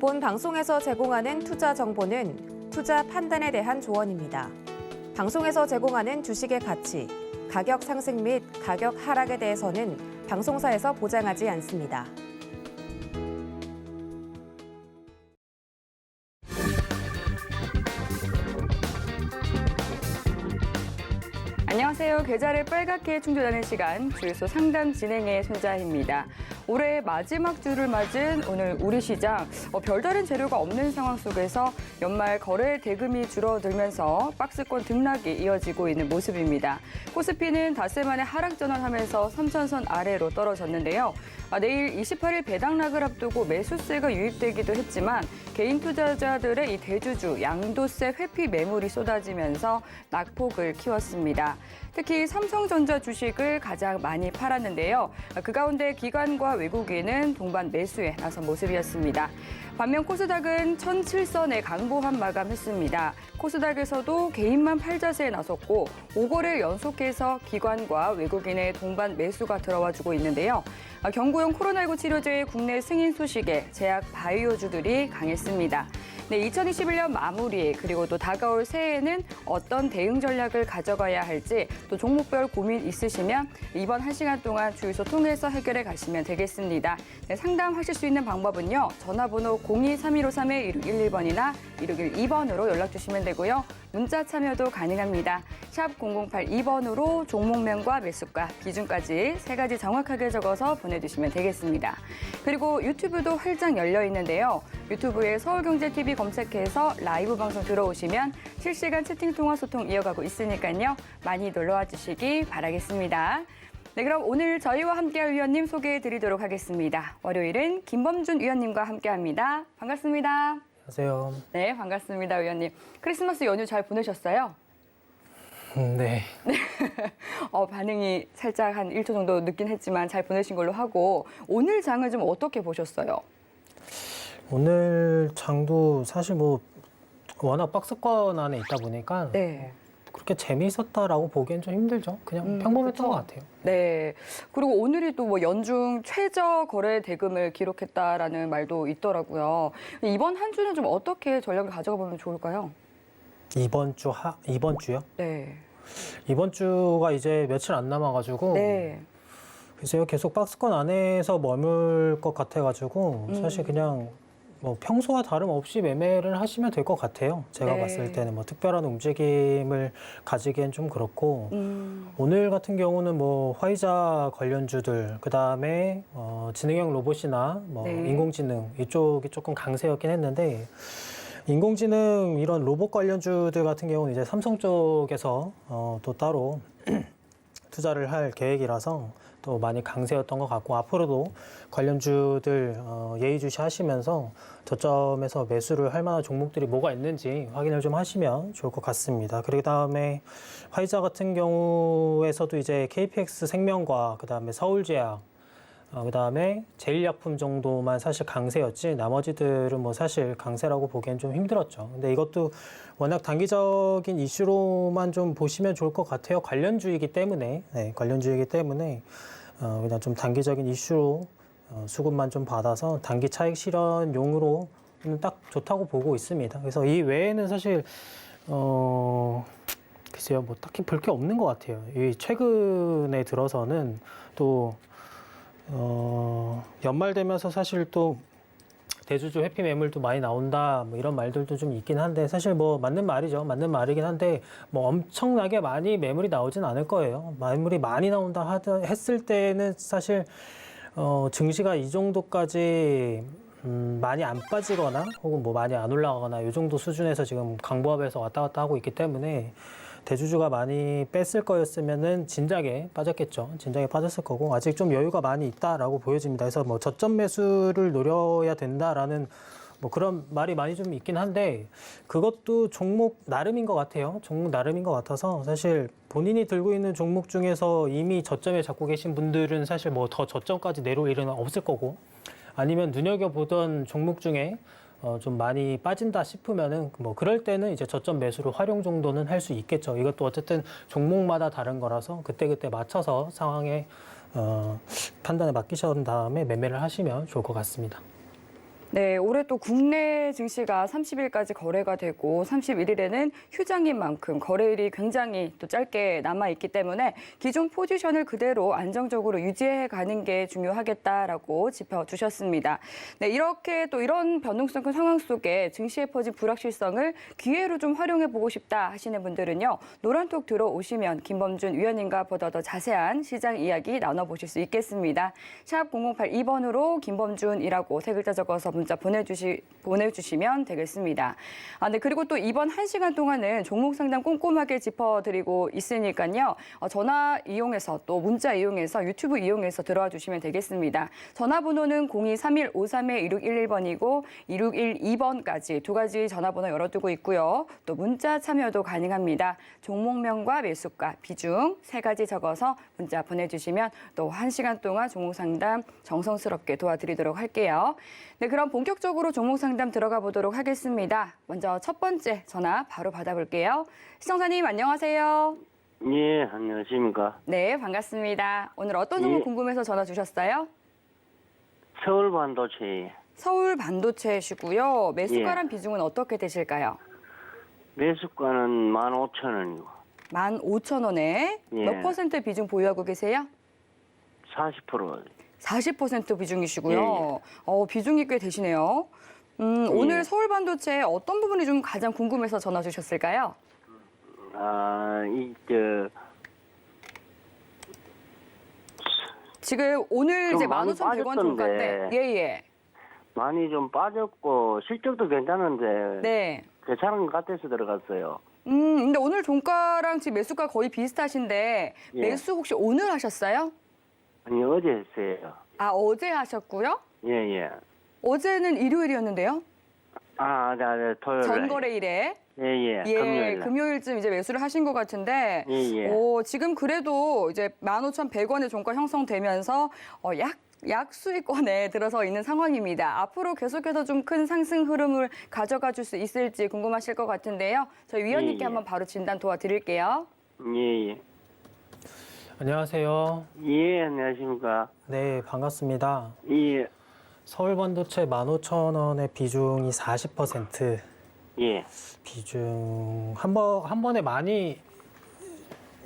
본 방송에서 제공하는 투자 정보는 투자 판단에 대한 조언입니다. 방송에서 제공하는 주식의 가치, 가격 상승 및 가격 하락에 대해서는 방송사에서 보장하지 않습니다. 안녕하세요. 계좌를 빨갛게 충전하는 시간, 주유소 상담 진행의 손자희입니다. 올해 마지막 주를 맞은 오늘 우리 시장, 별다른 재료가 없는 상황 속에서 연말 거래 대금이 줄어들면서 박스권 등락이 이어지고 있는 모습입니다. 코스피는 닷새 만에 하락 전환하면서 3,000선 아래로 떨어졌는데요. 내일 28일 배당락을 앞두고 매수세가 유입되기도 했지만 개인 투자자들의 이 대주주 양도세 회피 매물이 쏟아지면서 낙폭을 키웠습니다. 특히 삼성전자 주식을 가장 많이 팔았는데요. 그 가운데 기관과 외국인은 동반 매수에 나선 모습이었습니다. 반면 코스닥은 1,007선에 강보한 마감했습니다. 코스닥에서도 개인만 팔자세에 나섰고 5거래일 연속해서 기관과 외국인의 동반 매수가 들어와주고 있는데요. 경구용 코로나19 치료제의 국내 승인 소식에 제약 바이오주들이 강했습니다. 네, 2021년 마무리 그리고 또 다가올 새해에는 어떤 대응 전략을 가져가야 할지 또 종목별 고민 있으시면 이번 1시간 동안 주유소 통해서 해결해 가시면 되겠습니다. 네, 상담하실 수 있는 방법은요. 전화번호 02-3153-1611번이나 1612번으로 연락 주시면 되고요. 문자 참여도 가능합니다. 샵 0082번으로 종목명과 매수가, 비중까지 3가지 정확하게 적어서 보내주시면 되겠습니다. 그리고 유튜브도 활짝 열려 있는데요. 유튜브에 서울경제TV 검색해서 라이브 방송 들어오시면 실시간 채팅 통화 소통 이어가고 있으니까요. 많이 놀러와 주시기 바라겠습니다. 네, 그럼 오늘 저희와 함께할 위원님 소개해 드리도록 하겠습니다. 월요일은 김범준 위원님과 함께합니다. 반갑습니다. 안녕하세요. 네, 반갑습니다, 위원님. 크리스마스 연휴 잘 보내셨어요? 네. 반응이 살짝 한 1초 정도 늦긴 했지만 잘 보내신 걸로 하고 오늘 장을 좀 어떻게 보셨어요? 오늘 장도 사실 뭐 워낙 박스권 안에 있다 보니까 네. 그렇게 재미있었다라고 보기엔 좀 힘들죠. 그냥 평범했던 그쵸? 것 같아요. 네. 그리고 오늘이 또 뭐 연중 최저 거래 대금을 기록했다라는 말도 있더라고요. 이번 한 주는 좀 어떻게 전략을 가져가 보면 좋을까요? 이번 주요? 네. 이번 주가 이제 며칠 안 남아가지고 네. 글쎄요, 계속 박스권 안에서 머물 것 같아가지고 사실 그냥 뭐 평소와 다름없이 매매를 하시면 될 것 같아요. 제가 네. 봤을 때는 뭐 특별한 움직임을 가지기엔 좀 그렇고 오늘 같은 경우는 뭐 화이자 관련주들 그다음에 지능형 로봇이나 뭐 네. 인공지능 이쪽이 조금 강세였긴 했는데 인공지능 이런 로봇 관련주들 같은 경우는 이제 삼성 쪽에서 또 따로 투자를 할 계획이라서 또 많이 강세였던 것 같고 앞으로도 관련주들 예의주시 하시면서 저점에서 매수를 할 만한 종목들이 뭐가 있는지 확인을 좀 하시면 좋을 것 같습니다. 그리고 다음에 화이자 같은 경우에서도 이제 KPX 생명과 그다음에 서울제약 그다음에 제일약품 정도만 사실 강세였지 나머지들은 뭐 사실 강세라고 보기엔 좀 힘들었죠. 근데 이것도 워낙 단기적인 이슈로만 좀 보시면 좋을 것 같아요. 관련주이기 때문에 관련주이기 때문에 그냥 좀 단기적인 이슈로 수급만 좀 받아서 단기 차익 실현용으로는 딱 좋다고 보고 있습니다. 그래서 이 외에는 사실 글쎄요 뭐 딱히 볼 게 없는 것 같아요. 이 최근에 들어서는 또 연말 되면서 사실 또 대주주 회피 매물도 많이 나온다 뭐 이런 말들도 좀 있긴 한데 사실 뭐 맞는 말이죠. 맞는 말이긴 한데 뭐 엄청나게 많이 매물이 나오진 않을 거예요. 매물이 많이 나온다 했을 때는 사실 증시가 이 정도까지 많이 안 빠지거나 혹은 뭐 많이 안 올라가거나 이 정도 수준에서 지금 강보합에서 왔다 갔다 하고 있기 때문에 대주주가 많이 뺐을 거였으면은 진작에 빠졌겠죠. 진작에 빠졌을 거고 아직 좀 여유가 많이 있다라고 보여집니다. 그래서 뭐 저점 매수를 노려야 된다라는 뭐 그런 말이 많이 좀 있긴 한데 그것도 종목 나름인 것 같아요. 종목 나름인 것 같아서 사실 본인이 들고 있는 종목 중에서 이미 저점에 잡고 계신 분들은 사실 뭐 더 저점까지 내려올 일은 없을 거고 아니면 눈여겨보던 종목 중에 좀 많이 빠진다 싶으면은 뭐 그럴 때는 이제 저점 매수로 활용 정도는 할 수 있겠죠. 이것도 어쨌든 종목마다 다른 거라서 그때그때 맞춰서 상황에 판단에 맡기신 다음에 매매를 하시면 좋을 것 같습니다. 네, 올해 또 국내 증시가 30일까지 거래가 되고 31일에는 휴장인 만큼 거래일이 굉장히 또 짧게 남아있기 때문에 기존 포지션을 그대로 안정적으로 유지해 가는 게 중요하겠다라고 짚어주셨습니다. 네, 이렇게 또 이런 변동성 큰 상황 속에 증시에 퍼진 불확실성을 기회로 좀 활용해 보고 싶다 하시는 분들은요. 노란톡 들어오시면 김범준 위원님과 보다 더 자세한 시장 이야기 나눠보실 수 있겠습니다. 샵 0082번으로 김범준이라고 세 글자 적어서 문자 보내주시면 되겠습니다. 네, 그리고 또 이번 1시간 동안은 종목 상담 꼼꼼하게 짚어드리고 있으니까요. 전화 이용해서 또 문자 이용해서 유튜브 이용해서 들어와 주시면 되겠습니다. 전화번호는 0231-531-2611번이고 2612번까지 두 가지 전화번호 열어두고 있고요. 또 문자 참여도 가능합니다. 종목명과 매수가, 비중 세 가지 적어서 문자 보내주시면 또 1시간 동안 종목 상담 정성스럽게 도와드리도록 할게요. 네, 그럼 본격적으로 종목 상담 들어가 보도록 하겠습니다. 먼저 첫 번째 전화 바로 받아볼게요. 시청자님 안녕하세요. 예, 안녕하십니까. 네, 반갑습니다. 오늘 어떤 종목 예. 궁금해서 전화 주셨어요? 서울 반도체 서울 반도체시고요. 매수가란 비중은 어떻게 되실까요? 매수가는 15,000원이고 15,000원에 예. 몇 퍼센트 비중 보유하고 계세요? 40%. 40% 비중이시고요. 비중이 꽤 되시네요. 오늘 서울 반도체 어떤 부분이 좀 가장 궁금해서 전화 주셨을까요? 지금 오늘 좀 이제 많이 15,100원 종가인데, 빠졌던데. 예예. 많이 좀 빠졌고 실적도 괜찮은데 네. 괜찮은 것 같아서 들어갔어요. 근데 오늘 종가랑 지금 매수가 거의 비슷하신데 예. 매수 혹시 오늘 하셨어요? 아니 어제 했어요. 어제 하셨고요? 예. 어제는 일요일이었는데요. 네, 토요일. 전거래일에. 예. 금요일. 금요일쯤 이제 매수를 하신 것 같은데, 예. 지금 그래도 이제 15,100원의 종가 형성되면서 약 수익권에 들어서 있는 상황입니다. 앞으로 계속해서 좀 큰 상승 흐름을 가져가 줄 수 있을지 궁금하실 것 같은데요. 저희 위원님께 예. 한번 바로 진단 도와드릴게요. 예. 안녕하세요. 예, 안녕하십니까. 네, 반갑습니다. 예. 서울 반도체 15,000원의 비중이 40%. 예. 비중 한 번에 많이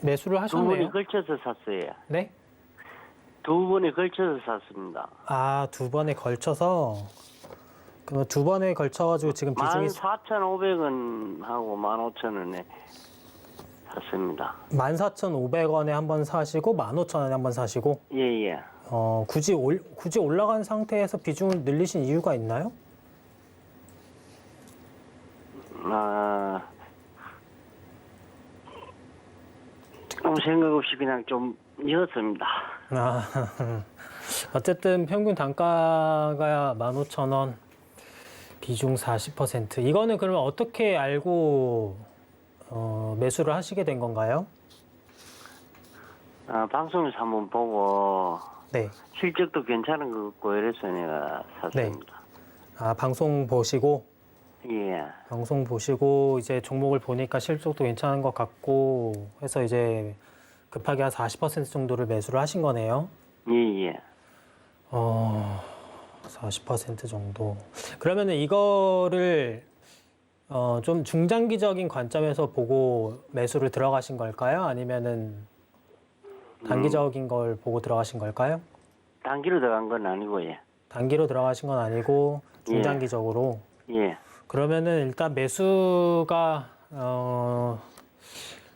매수를 두 하셨네요. 번에 걸쳐서 샀어요. 네? 두 번에 걸쳐서 샀습니다. 두 번에 걸쳐서 그럼 두 번에 걸쳐가지고 지금 비중이 14,500원 하고 15,000원에 샀습니다. 14,500원에 한 번 사시고 15,000원에 한 번 사시고 예. 굳이 올라간 상태에서 비중을 늘리신 이유가 있나요? 아무 생각 없이 그냥 좀 이었습니다. 어쨌든 평균 단가가 15,000원, 비중 40%. 이거는 그러면 어떻게 알고 매수를 하시게 된 건가요? 방송에서 한번 보고 네. 실적도 괜찮은 것 같고 이래서 내가 샀습니다. 방송 보시고 예. 이제 종목을 보니까 실적도 괜찮은 것 같고 해서 이제 급하게 한 40% 정도를 매수를 하신 거네요. 예. 40% 정도. 그러면은 이거를 좀 중장기적인 관점에서 보고 매수를 들어가신 걸까요? 아니면은 단기적인 걸 보고 들어가신 걸까요? 단기로 들어간 건 아니고 예. 단기로 들어가신 건 아니고 중장기적으로. 예. 그러면은 일단 매수가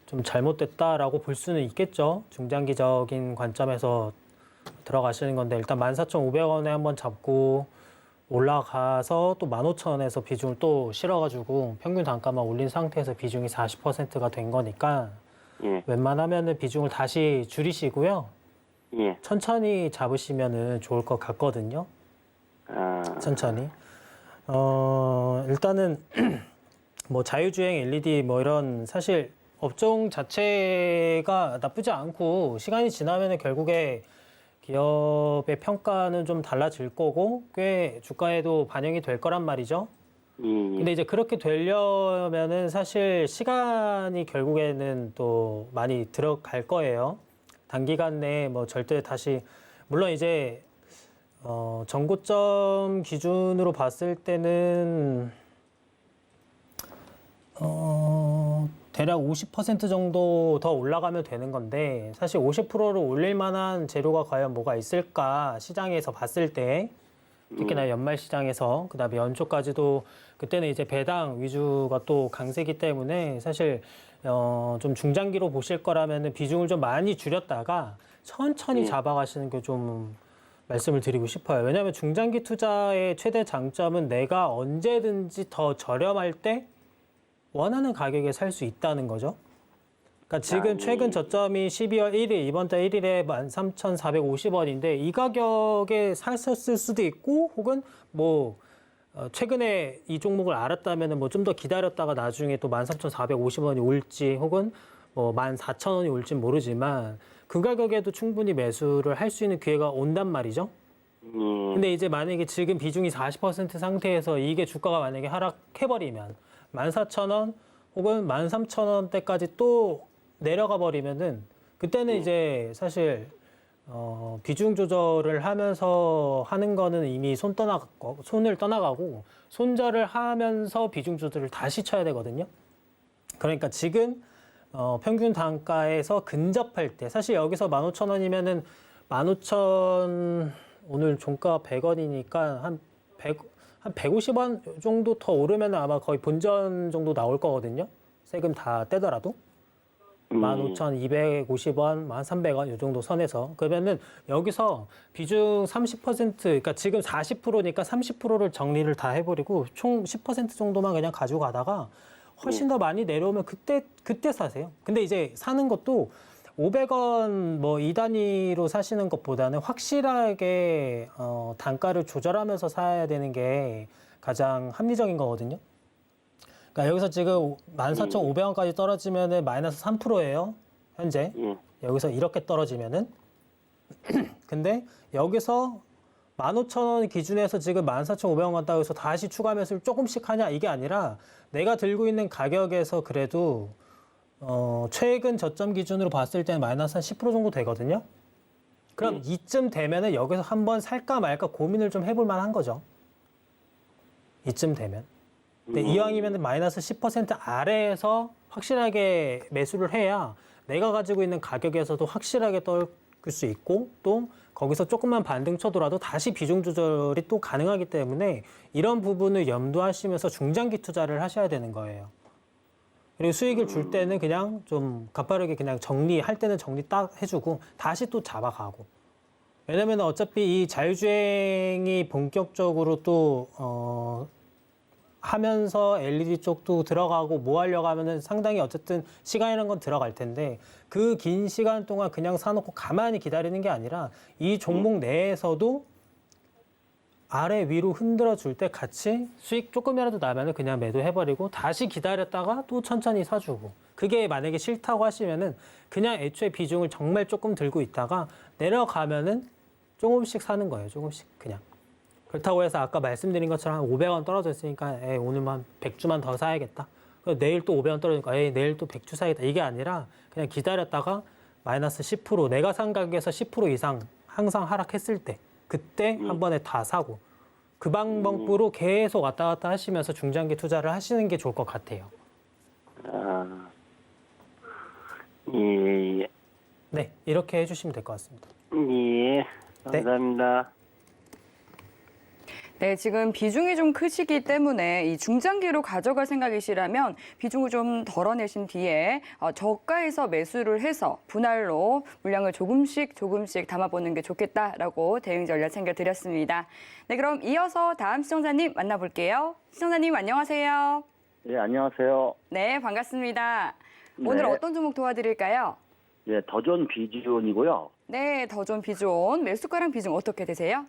좀 잘못됐다라고 볼 수는 있겠죠. 중장기적인 관점에서 들어가시는 건데 일단 14,500원에 한번 잡고 올라가서 또 15,000원에서 비중을 또 실어가지고 평균 단가만 올린 상태에서 비중이 40%가 된 거니까 예. 웬만하면은 비중을 다시 줄이시고요. 예. 천천히 잡으시면은 좋을 것 같거든요. 천천히. 일단은 뭐 자유주행 LED 뭐 이런 사실 업종 자체가 나쁘지 않고 시간이 지나면은 결국에 기업의 평가는 좀 달라질 거고 꽤 주가에도 반영이 될 거란 말이죠. 근데 이제 그렇게 되려면은 사실 시간이 결국에는 또 많이 들어갈 거예요. 단기간 내에 뭐 절대 다시 물론 이제 전고점 기준으로 봤을 때는 대략 50% 정도 더 올라가면 되는 건데 사실 50%를 올릴 만한 재료가 과연 뭐가 있을까 시장에서 봤을 때 특히나 연말 시장에서 그다음에 연초까지도 그때는 이제 배당 위주가 또 강세기 때문에 사실 좀 중장기로 보실 거라면은 비중을 좀 많이 줄였다가 천천히 잡아가시는 게 좀 말씀을 드리고 싶어요. 왜냐하면 중장기 투자의 최대 장점은 내가 언제든지 더 저렴할 때 원하는 가격에 살 수 있다는 거죠. 그러니까 지금 최근 저점이 12월 1일, 이번 달 1일에 13,450원인데 이 가격에 샀을 수도 있고 혹은 뭐 최근에 이 종목을 알았다면 뭐 좀 더 기다렸다가 나중에 또 13,450원이 올지 혹은 뭐 14,000원이 올지 모르지만 그 가격에도 충분히 매수를 할 수 있는 기회가 온단 말이죠. 근데 이제 만약에 지금 비중이 40% 상태에서 이게 주가가 만약에 하락해버리면 14,000원 혹은 13,000원대까지 또 내려가 버리면은 그때는 이제 사실 비중 조절을 하면서 하는 거는 이미 손을 떠나가고 손절을 하면서 비중 조절을 다시 쳐야 되거든요. 그러니까 지금 평균 단가에서 근접할 때 사실 여기서 15,000원이면은 15,000 오늘 종가 100원이니까 한 150원 정도 더 오르면 아마 거의 본전 정도 나올 거거든요. 세금 다 떼더라도. 15,250원, 1,300원 이 정도 선에서. 그러면은 여기서 비중 30%, 그러니까 지금 40%니까 30%를 정리를 다 해버리고 총 10% 정도만 그냥 가지고 가다가 훨씬 더 많이 내려오면 그때 사세요. 근데 이제 사는 것도 500원 뭐 2단위로 사시는 것보다는 확실하게 단가를 조절하면서 사야 되는 게 가장 합리적인 거거든요. 그러니까 여기서 지금 14,500원까지 떨어지면은 마이너스 3%예요. 현재. 여기서 이렇게 떨어지면은. 근데 여기서 15,000원 기준에서 지금 14,500원 갔다고 해서 다시 추가 매수를 조금씩 하냐 이게 아니라 내가 들고 있는 가격에서 그래도 최근 저점 기준으로 봤을 때는 마이너스 한 10% 정도 되거든요. 그럼 이쯤 되면은 여기서 한번 살까 말까 고민을 좀 해볼 만한 거죠. 이쯤 되면. 근데 이왕이면 마이너스 10% 아래에서 확실하게 매수를 해야 내가 가지고 있는 가격에서도 확실하게 떨 수 있고 또 거기서 조금만 반등 쳐더라도 다시 비중 조절이 또 가능하기 때문에 이런 부분을 염두하시면서 중장기 투자를 하셔야 되는 거예요. 그리고 수익을 줄 때는 그냥 좀 가파르게 그냥 정리할 때는 정리 딱 해주고 다시 또 잡아가고. 왜냐면 어차피 이 자율주행이 본격적으로 또 하면서 LED 쪽도 들어가고 뭐 하려고 하면은 상당히 어쨌든 시간이라는 건 들어갈 텐데 그 긴 시간 동안 그냥 사놓고 가만히 기다리는 게 아니라 이 종목 내에서도 아래 위로 흔들어 줄 때 같이 수익 조금이라도 나면은 그냥 매도해버리고 다시 기다렸다가 또 천천히 사주고 그게 만약에 싫다고 하시면은 그냥 애초에 비중을 정말 조금 들고 있다가 내려가면은 조금씩 사는 거예요. 조금씩 그냥. 그렇다고 해서 아까 말씀드린 것처럼 한 500원 떨어졌으니까 오늘만 100주만 더 사야겠다. 내일 또 500원 떨어지니까 내일 또 100주 사야겠다. 이게 아니라 그냥 기다렸다가 마이너스 10% 내가 산 가격에서 10% 이상 항상 하락했을 때 그때 한 번에 다 사고 그 방법으로 계속 왔다 갔다 하시면서 중장기 투자를 하시는 게 좋을 것 같아요. 예. 네, 이렇게 해주시면 될 것 같습니다. 예. 감사합니다. 네, 지금 비중이 좀 크시기 때문에 이 중장기로 가져갈 생각이시라면 비중을 좀 덜어내신 뒤에 저가에서 매수를 해서 분할로 물량을 조금씩 담아보는 게 좋겠다라고 대응 전략 챙겨드렸습니다. 네, 그럼 이어서 다음 시청자님 만나볼게요. 시청자님 안녕하세요. 예, 안녕하세요. 네, 반갑습니다. 네. 오늘 어떤 종목 도와드릴까요? 예, 더존 비지온이고요. 네, 더존 비존 매수가랑 비중 어떻게 되세요?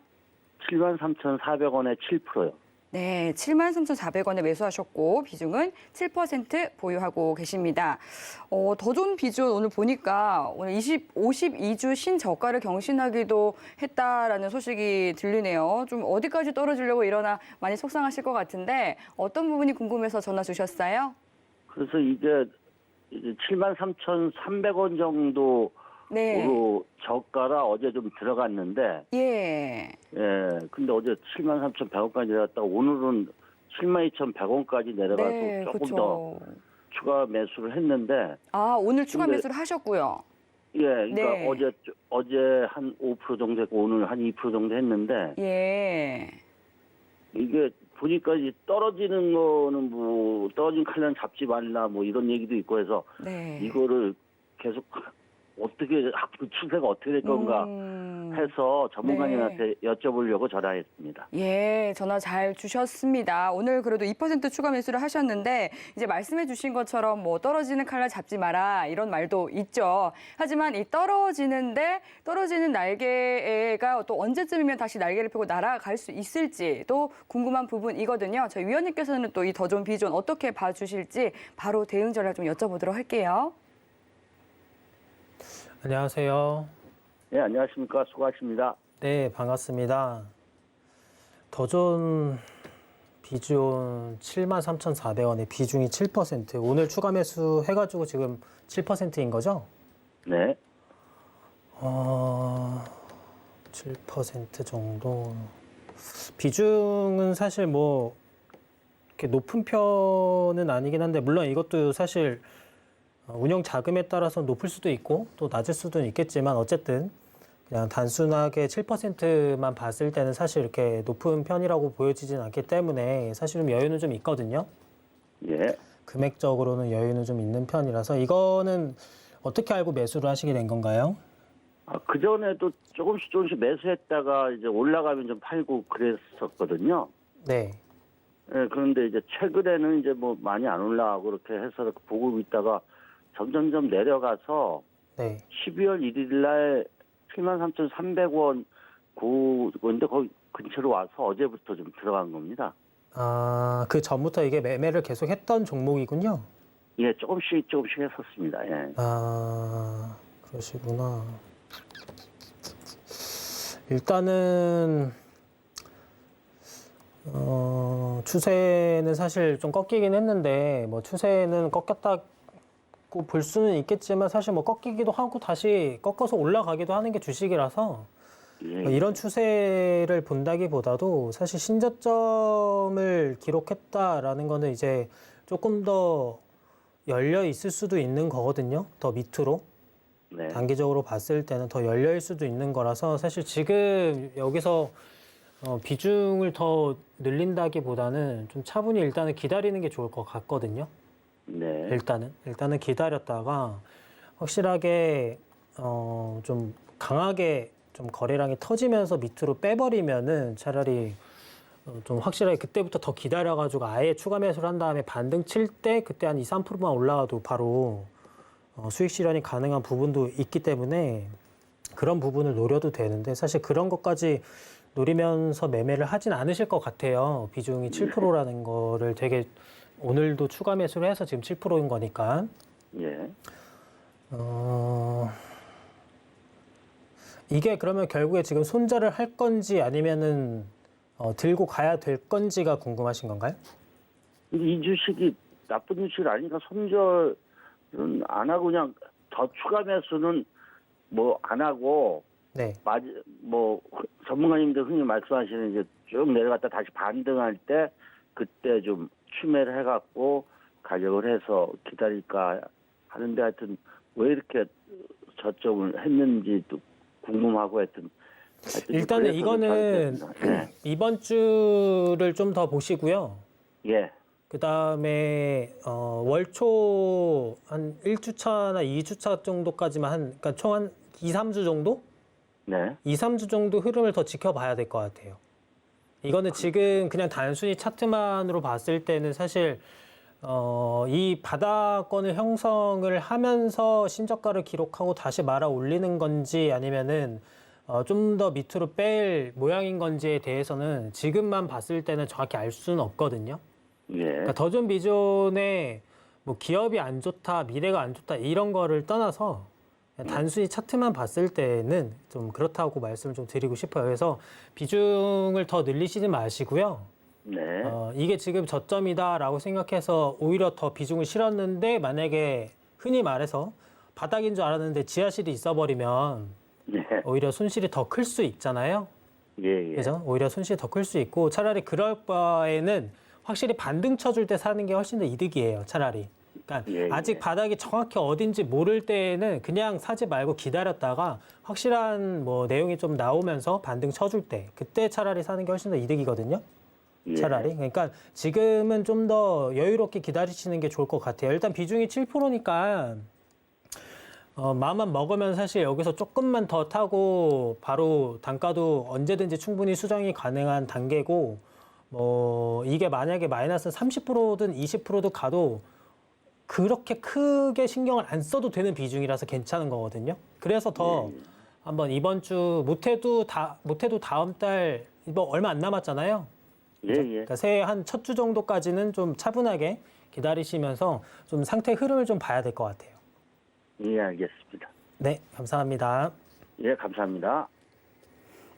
73,400원에 7%요. 네, 73,400원에 매수하셨고 비중은 7% 보유하고 계십니다. 더존 비존 오늘 보니까 오늘 52주 신저가를 경신하기도 했다라는 소식이 들리네요. 좀 어디까지 떨어지려고 이러나 많이 속상하실 것 같은데 어떤 부분이 궁금해서 전화 주셨어요? 그래서 이제 73,300원 정도 네. 저가라 어제 좀 들어갔는데 예. 예, 근데 어제 73,100원까지 내려갔다가 오늘은 72,100원까지 내려가서 네, 조금 그렇죠. 더 추가 매수를 했는데, 아, 오늘 추가 근데- 매수를 하셨고요. 예, 그러니까 네. 어제 한 5% 정도 했고 오늘 한 2% 정도 했는데, 예. 이게 보니까 이제 떨어지는 거는 뭐 떨어진 칼날은 잡지 말라 뭐 이런 얘기도 있고 해서 네. 이거를 계속 어떻게 그 추세가 어떻게 될 건가 해서 전문가님한테 여쭤보려고 전화했습니다. 예, 전화 잘 주셨습니다. 오늘 그래도 2% 추가 매수를 하셨는데 이제 말씀해 주신 것처럼 뭐 떨어지는 칼날 잡지 마라 이런 말도 있죠. 하지만 이 떨어지는 날개가 또 언제쯤이면 다시 날개를 펴고 날아갈 수 있을지도 궁금한 부분이거든요. 저희 위원님께서는 또 이 더 좋은 비전 어떻게 봐주실지 바로 대응 전략 좀 여쭤보도록 할게요. 안녕하세요. 네, 안녕하십니까. 수고하십니다. 네, 반갑습니다. 더존 비중 73,400원에 비중이 7%. 오늘 추가 매수 해가지고 지금 7%인 거죠? 네. 7% 정도. 비중은 사실 뭐 이렇게 높은 편은 아니긴 한데, 물론 이것도 사실 운영 자금에 따라서 높을 수도 있고 또 낮을 수도 있겠지만, 어쨌든 그냥 단순하게 7%만 봤을 때는 사실 이렇게 높은 편이라고 보여지진 않기 때문에 사실은 여유는 좀 있거든요. 예. 금액적으로는 여유는 좀 있는 편이라서. 이거는 어떻게 알고 매수를 하시게 된 건가요? 그전에도 조금씩 매수했다가 이제 올라가면 좀 팔고 그랬었거든요. 네. 예, 그런데 이제 최근에는 이제 뭐 많이 안 올라가고 그렇게 해서 보고 있다가 점점점 내려가서 네. 12월 1일 날 73,300원 구인데 거기 근처로 와서 어제부터 좀 들어간 겁니다. 그 전부터 이게 매매를 계속 했던 종목이군요. 예, 조금씩 했었습니다. 예. 그러시구나. 일단은 추세는 사실 좀 꺾이긴 했는데, 뭐 추세는 꺾였다고 볼 수는 있겠지만 사실 뭐 꺾이기도 하고 다시 꺾어서 올라가기도 하는 게 주식이라서, 예. 뭐 이런 추세를 본다기보다도 사실 신저점을 기록했다라는 거는 이제 조금 더 열려 있을 수도 있는 거거든요. 더 밑으로. 네. 단기적으로 봤을 때는 더 열려일 수도 있는 거라서, 사실 지금 여기서 비중을 더 늘린다기보다는 좀 차분히 일단은 기다리는 게 좋을 것 같거든요. 네. 일단은 기다렸다가 확실하게 좀 강하게 좀 거래량이 터지면서 밑으로 빼버리면은 차라리 좀 확실하게 그때부터 더 기다려가지고 아예 추가 매수를 한 다음에 반등 칠 때 그때 한 2, 3%만 올라와도 바로 수익 실현이 가능한 부분도 있기 때문에 그런 부분을 노려도 되는데, 사실 그런 것까지 노리면서 매매를 하진 않으실 것 같아요. 비중이 7%라는 거를 되게 오늘도 추가 매수를 해서 지금 7%인 거니까. 예. 이게 그러면 결국에 지금 손절을 할 건지 아니면은 들고 가야 될 건지가 궁금하신 건가요? 이 주식이 나쁜 주식이 아니니까 손절은 안 하고 그냥 더 추가 매수는 뭐 안 하고, 네. 뭐 전문가님들 흔히 말씀하시는 이제 쭉 내려갔다 다시 반등할 때 그때 좀 추매를 해갖고 가격을 해서 기다릴까 하는데, 하여튼 왜 이렇게 저점을 했는지도 궁금하고 하여튼 일단은 이거는 네. 이번 주를 좀 더 보시고요. 예. 그 다음에 월초 한 1주차나 2주차 정도까지만 그러니까 총 한 2, 3주 정도? 네. 2, 3주 정도 흐름을 더 지켜봐야 될 것 같아요. 이거는 지금 그냥 단순히 차트만으로 봤을 때는 사실 이 바닥권을 형성을 하면서 신저가를 기록하고 다시 말아 올리는 건지 아니면은 좀 더 밑으로 뺄 모양인 건지에 대해서는 지금만 봤을 때는 정확히 알 수는 없거든요. 예. 그러니까 더존 비존에 뭐 기업이 안 좋다, 미래가 안 좋다 이런 거를 떠나서 그냥 단순히 차트만 봤을 때는 좀 그렇다고 말씀을 좀 드리고 싶어요. 그래서 비중을 더 늘리시지 마시고요. 네. 이게 지금 저점이다라고 생각해서 오히려 더 비중을 실었는데, 만약에 흔히 말해서 바닥인 줄 알았는데 지하실이 있어버리면 네. 오히려 손실이 더 클 수 있잖아요. 예, 예. 그죠? 오히려 손실이 더 클 수 있고 차라리 그럴 바에는 확실히 반등 쳐줄 때 사는 게 훨씬 더 이득이에요. 차라리. 그러니까 예, 아직 예. 바닥이 정확히 어딘지 모를 때에는 그냥 사지 말고 기다렸다가 확실한 뭐 내용이 좀 나오면서 반등 쳐줄 때 그때 차라리 사는 게 훨씬 더 이득이거든요. 예. 차라리. 그러니까 지금은 좀 더 여유롭게 기다리시는 게 좋을 것 같아요. 일단 비중이 7%니까 마음만 먹으면 사실 여기서 조금만 더 타고 바로 단가도 언제든지 충분히 수정이 가능한 단계고 뭐 이게 만약에 마이너스 30%든 20%도 가도 그렇게 크게 신경을 안 써도 되는 비중이라서 괜찮은 거거든요. 그래서 더 한번 이번 주 못해도 다음 달 뭐 얼마 안 남았잖아요. 예, 예. 그러니까 새해 한 첫 주 정도까지는 좀 차분하게 기다리시면서 좀 상태 흐름을 좀 봐야 될 것 같아요. 예, 알겠습니다. 네, 감사합니다. 예, 감사합니다.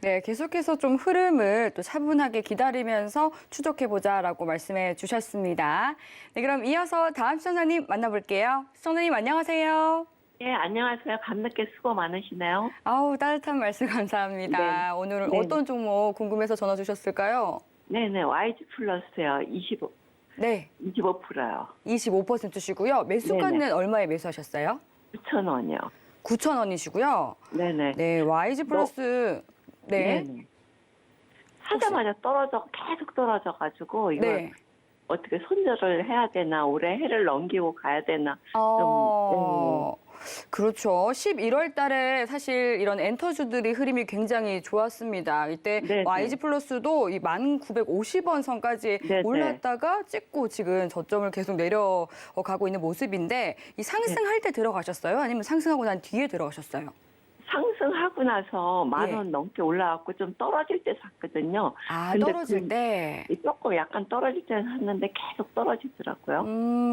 네, 계속해서 좀 흐름을 또 차분하게 기다리면서 추적해보자라고 말씀해 주셨습니다. 네, 그럼 이어서 다음 시청자님 만나볼게요. 시청자님 안녕하세요. 예, 안녕하세요. 밤늦게 수고 많으시네요. 아우, 따뜻한 말씀 감사합니다. 네. 오늘은 네. 어떤 종목 궁금해서 전화 주셨을까요? 네네, YG 플러스요. 25%요. 네, 25%시고요. 매수가는 네네. 얼마에 매수하셨어요? 9,000원이요. 9,000원이시고요. 네네. 네, YG 플러스 네. 네네. 사자마자 계속 떨어져가지고, 이거 네. 어떻게 손절을 해야 되나, 올해 해를 넘기고 가야 되나. 그렇죠. 11월 달에 사실 이런 엔터주들이 흐름이 굉장히 좋았습니다. 이때 네네. YG 플러스도 이 1,950원 선까지 네네. 올랐다가 찍고 지금 저점을 계속 내려가고 있는 모습인데 이 상승할 때 들어가셨어요? 아니면 상승하고 난 뒤에 들어가셨어요? 상승하고 나서 10,000원 예. 넘게 올라왔고 좀 떨어질 때 샀거든요. 아, 근데 떨어질 때. 조금 약간 떨어질 때 샀는데 계속 떨어지더라고요.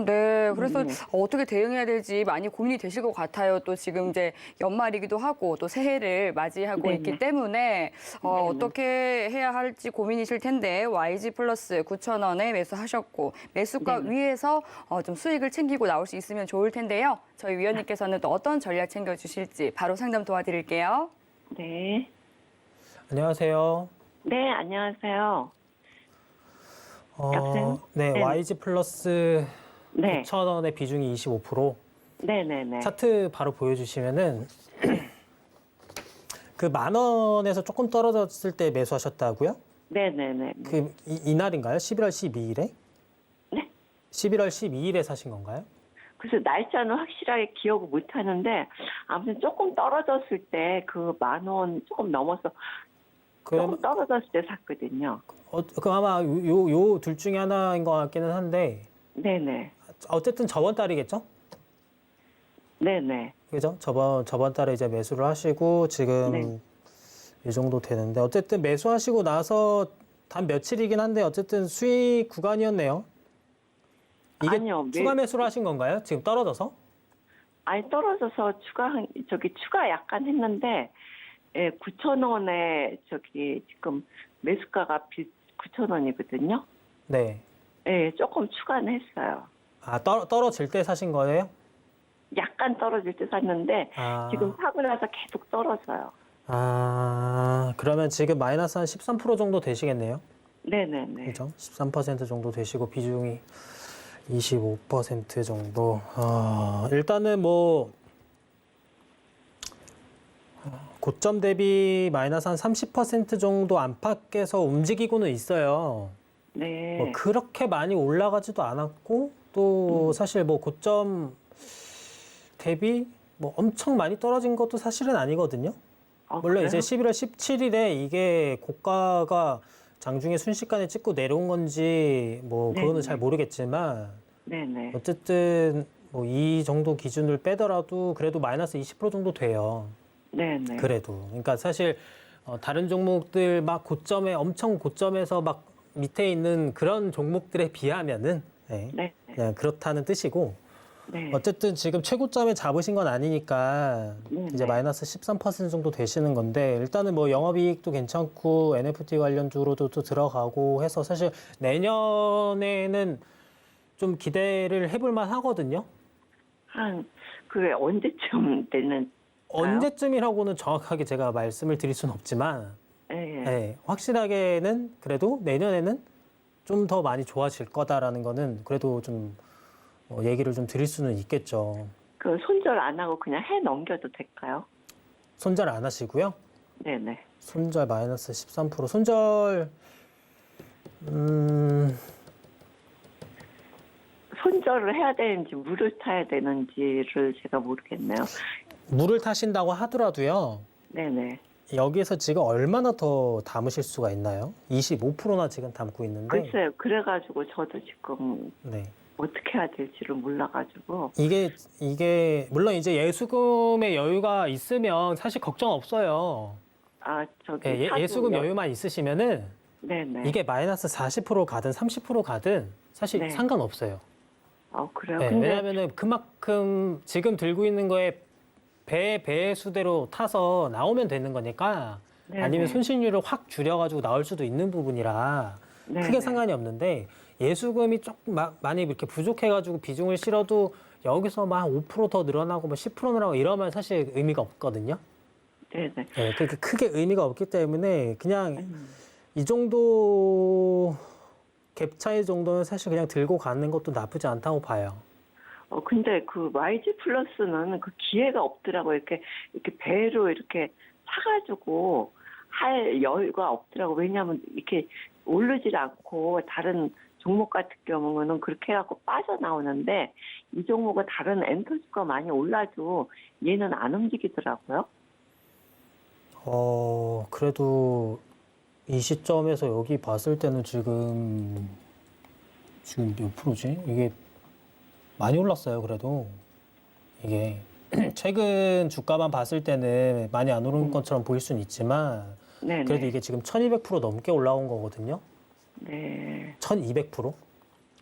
네. 그래서 네. 어떻게 대응해야 될지 많이 고민이 되실 것 같아요. 또 지금 이제 연말이기도 하고 또 새해를 맞이하고 네네. 있기 때문에 네네. 어떻게 해야 할지 고민이실 텐데 YG 플러스 9,000원에 매수하셨고 매수가 네네. 위에서 좀 수익을 챙기고 나올 수 있으면 좋을 텐데요. 저희 위원님께서는 또 어떤 전략 챙겨주실지 바로 상담 도와드릴게요. 네. 안녕하세요. 네, 안녕하세요. 여보세요? 네, 네. YG 플러스 네. 9,000원의 비중이 25%. 네네네. 차트 바로 보여주시면은 그 10,000원에서 조금 떨어졌을 때 매수하셨다고요? 네네네. 그 이날인가요? 11월 12일에? 네. 11월 12일에 사신 건가요? 그래서 날짜는 확실하게 기억을 못 하는데, 아무튼 조금 떨어졌을 때, 그 10,000원 조금 넘어서, 그럼 조금 떨어졌을 때 샀거든요. 그럼 아마 요 둘 중에 하나인 것 같기는 한데 네네. 어쨌든 저번 달이겠죠? 네네. 그죠? 저번 달에 이제 매수를 하시고 지금 네. 이 정도 되는데 어쨌든 매수하시고 나서 단 며칠이긴 한데 어쨌든 수익 구간이었네요. 이게 아니요. 추가 매수를 하신 건가요? 지금 떨어져서? 아니, 떨어져서 추가 약간 했는데, 예, 9,000원에 지금 매수가가 9,000원이거든요. 네. 예, 조금 추가는 했어요. 아, 떨어질 때 사신 거예요? 약간 떨어질 때 샀는데, 아. 지금 사고 나서 계속 떨어져요. 아, 그러면 지금 마이너스 한 13% 정도 되시겠네요? 네네네. 그죠? 13% 정도 되시고 비중이 25% 정도. 일단은 뭐 고점 대비 마이너스 한 30% 정도 안팎에서 움직이고는 있어요. 네. 뭐 그렇게 많이 올라가지도 않았고 또 사실 뭐 고점 대비 뭐 엄청 많이 떨어진 것도 사실은 아니거든요. 물론 그래요? 이제 11월 17일에 이게 고가가 장중에 순식간에 찍고 내려온 건지 뭐 그거는 네네. 잘 모르겠지만 네네. 어쨌든 뭐 이 정도 기준을 빼더라도 그래도 마이너스 20% 정도 돼요. 네네. 그래도 그러니까 사실 다른 종목들 막 고점에 엄청 고점에서 막 밑에 있는 그런 종목들에 비하면은 네, 네. 그냥 그렇다는 뜻이고 네. 어쨌든 지금 최고점에 잡으신 건 아니니까 네, 이제 네. 마이너스 13% 정도 되시는 건데 일단은 뭐 영업이익도 괜찮고 NFT 관련주로도 또 들어가고 해서 사실 내년에는 좀 기대를 해볼 만 하거든요. 그게 언제쯤 되는? 언제쯤이라고는 정확하게 제가 말씀을 드릴 수는 없지만 예. 네, 확실하게는 그래도 내년에는 좀 더 많이 좋아질 거다라는 거는 그래도 좀 얘기를 좀 드릴 수는 있겠죠. 그 손절 안 하고 그냥 해 넘겨도 될까요? 손절 안 하시고요. 네네. 손절 마이너스 13%. 손절 손절을 해야 되는지 물을 타야 되는지를 제가 모르겠네요. 물을 타신다고 하더라도요. 네네. 여기에서 지금 얼마나 더 담으실 수가 있나요? 25%나 지금 담고 있는데. 글쎄요. 그래가지고 저도 지금 네. 어떻게 해야 될지를 몰라가지고. 이게 물론 이제 예수금의 여유가 있으면 사실 걱정 없어요. 아, 저기. 예수금 여유만 있으시면은 네네. 이게 마이너스 40% 가든 30% 가든 사실 네. 상관없어요. 그래요? 네, 근데 왜냐하면은 그만큼 지금 들고 있는 거에 배의 수대로 타서 나오면 되는 거니까 네네. 아니면 손실률을 확 줄여가지고 나올 수도 있는 부분이라 네네. 크게 상관이 없는데 예수금이 조금 많이 이렇게 부족해가지고 비중을 실어도 여기서 막 5% 더 늘어나고 뭐 10% 늘어나고 이러면 사실 의미가 없거든요. 네네. 네, 그렇게 크게 의미가 없기 때문에 그냥 이 정도 갭 차이 정도는 사실 그냥 들고 가는 것도 나쁘지 않다고 봐요. 근데 그 YG 플러스는 그 기회가 없더라고요. 이렇게 배로 이렇게 사가지고 할 여유가 없더라고. 왜냐하면 이렇게 오르질 않고 다른 종목 같은 경우는 그렇게 해갖고 빠져나오는데 이 종목은 다른 엔터수가 많이 올라도 얘는 안 움직이더라고요. 그래도 이 시점에서 여기 봤을 때는 지금 몇 프로지? 이게 많이 올랐어요, 그래도. 이게 최근 주가만 봤을 때는 많이 안 오른 것처럼 보일 수는 있지만 네네. 그래도 이게 지금 1200% 넘게 올라온 거거든요. 네. 1200%?